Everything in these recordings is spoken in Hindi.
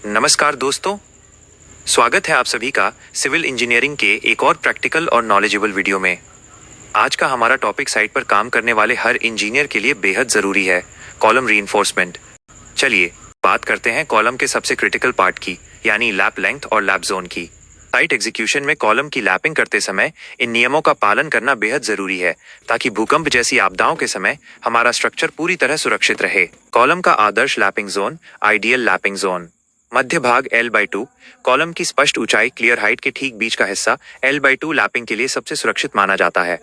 नमस्कार दोस्तों, स्वागत है आप सभी का सिविल इंजीनियरिंग के एक और प्रैक्टिकल और नॉलेजेबल वीडियो में। आज का हमारा टॉपिक साइट पर काम करने वाले हर इंजीनियर के लिए बेहद ज़रूरी है, कॉलम रीइंफोर्समेंट। चलिए बात करते हैं कॉलम के सबसे क्रिटिकल पार्ट की, यानी लैप लेंथ और लैप जोन की। साइट एग्जीक्यूशन में कॉलम की लैपिंग करते समय इन नियमों का पालन करना बेहद ज़रूरी है, ताकि भूकंप जैसी आपदाओं के समय हमारा स्ट्रक्चर पूरी तरह सुरक्षित रहे। कॉलम का आदर्श lapping zone, ideal lapping zone. मध्य भाग L/2, कॉलम की स्पष्ट ऊंचाई क्लियर हाइट के ठीक बीच का हिस्सा L/2 लैपिंग के लिए सबसे सुरक्षित माना जाता है।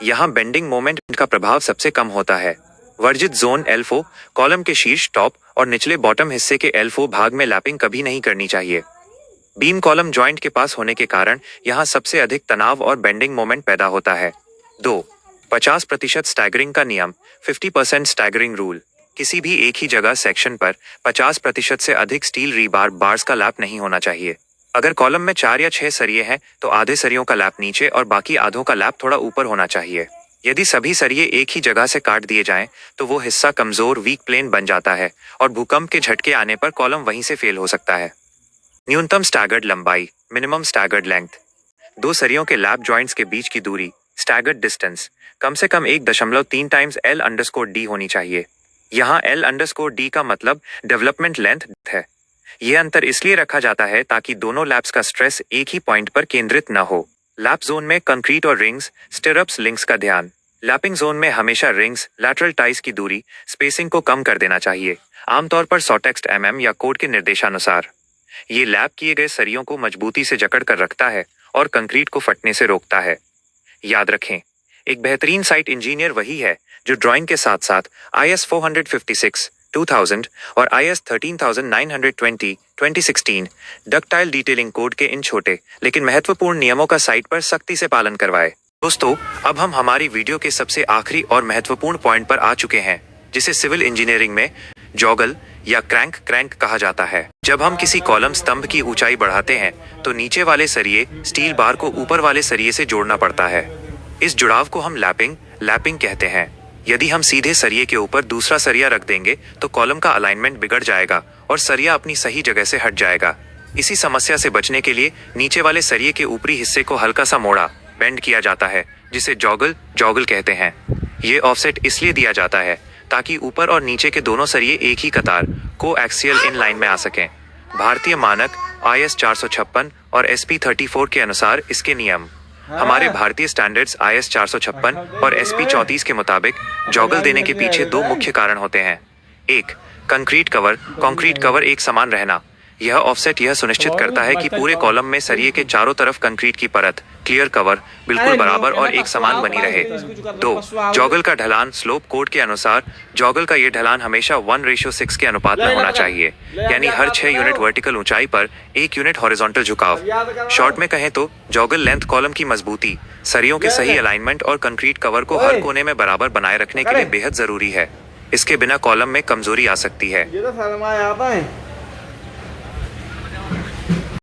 यहाँ बेंडिंग मोमेंट का प्रभाव सबसे कम होता है। वर्जित जोन L4, कॉलम के शीर्ष टॉप और निचले बॉटम हिस्से के L4 भाग में लैपिंग कभी नहीं करनी चाहिए। बीम कॉलम जॉइंट के पास होने के कारण यहाँ सबसे अधिक तनाव और बेंडिंग मोमेंट पैदा होता है। 2. 50% स्टैगरिंग का नियम, 50% स्टैगरिंग रूल। किसी भी एक ही जगह सेक्शन पर 50% से अधिक स्टील रीबार बार्स का लैप नहीं होना चाहिए। अगर कॉलम में 4 या 6 सरिये हैं तो आधे सरियों का लैप नीचे और बाकी आधों का लैप थोड़ा ऊपर होना चाहिए। यदि सभी सरिये एक ही जगह से काट दिए जाएं तो वो हिस्सा कमजोर वीक प्लेन बन जाता है और भूकंप के झटके आने पर कॉलम वहीं से फेल हो सकता है। न्यूनतम स्टैगर्ड लंबाई, मिनिमम स्टैगर्ड लेंथ। 2 सरियों के लैप जॉइंट्स के बीच की दूरी, स्टैगर्ड डिस्टेंस, कम से कम 1.3 टाइम्स L_D होनी चाहिए। यहाँ L_D का मतलब डेवलपमेंट लेंथ है। यह अंतर इसलिए रखा जाता है ताकि दोनों लैप्स का स्ट्रेस एक ही पॉइंट पर केंद्रित न हो। लैप जोन में कंक्रीट और रिंग्स, स्टिरअप्स, लिंक्स का ध्यान। लैपिंग जोन में हमेशा रिंग्स, लैटरल टाइज की दूरी, स्पेसिंग को कम कर देना चाहिए, आमतौर पर 100 टेक्स्ट mm या कोड के निर्देशानुसार। ये लैप किए गए सरियों को मजबूती से जकड़ कर रखता है और कंक्रीट को फटने से रोकता है। याद रखें, एक बेहतरीन साइट इंजीनियर वही है जो ड्राइंग के साथ साथ IS 456, 2000 और IS 13920, 2016 डक्टाइल डिटेलिंग कोड के इन छोटे लेकिन महत्वपूर्ण नियमों का साइट पर सख्ती से पालन करवाए। दोस्तों, अब हम हमारी वीडियो के सबसे आखिरी और महत्वपूर्ण पॉइंट पर आ चुके हैं, जिसे सिविल इंजीनियरिंग में जॉगल या क्रैंक कहा जाता है। जब हम किसी कॉलम स्तंभ की ऊंचाई बढ़ाते हैं तो नीचे वाले सरिये स्टील बार को ऊपर वाले सरिये से जोड़ना पड़ता है। इस जुड़ाव को हम लैपिंग कहते हैं। यदि हम सीधे सरिये के ऊपर दूसरा सरिया रख देंगे तो कॉलम का अलाइनमेंट बिगड़ जाएगा और सरिया अपनी सही जगह से हट जाएगा। इसी समस्या से बचने के लिए नीचे वाले सरिये के ऊपरी हिस्से को हल्का सा मोड़ा, बेंड किया जाता है, जिसे जॉगल कहते हैं। ये ऑफसेट इसलिए दिया जाता है ताकि ऊपर और नीचे के दोनों सरिये एक ही कतार कोएक्सियल इन लाइन में आ सकें। भारतीय मानक IS 456 और SP 34 के अनुसार इसके नियम। हमारे भारतीय स्टैंडर्ड्स IS 456 और SP 34 के मुताबिक जॉगल देने के पीछे 2 मुख्य कारण होते हैं। 1. कंक्रीट कवर एक समान रहना। यह ऑफसेट यह सुनिश्चित करता है कि पूरे कॉलम में सरिये के चारों तरफ कंक्रीट की परत, क्लियर कवर, बिल्कुल बराबर और एक समान बनी रहे। 2. जॉगल का ढलान स्लोप कोड के अनुसार जॉगल का ये ढलान हमेशा 1:6 के अनुपात में होना चाहिए, यानी हर 6 यूनिट वर्टिकल ऊंचाई पर 1 यूनिट हॉरिजॉन्टल झुकाव। शॉर्ट में कहें तो जॉगल लेंथ कॉलम की मजबूती, सरियों के सही अलाइनमेंट और कंक्रीट कवर को हर कोने में बराबर बनाए रखने के लिए बेहद जरूरी है। इसके बिना कॉलम में कमजोरी आ सकती है।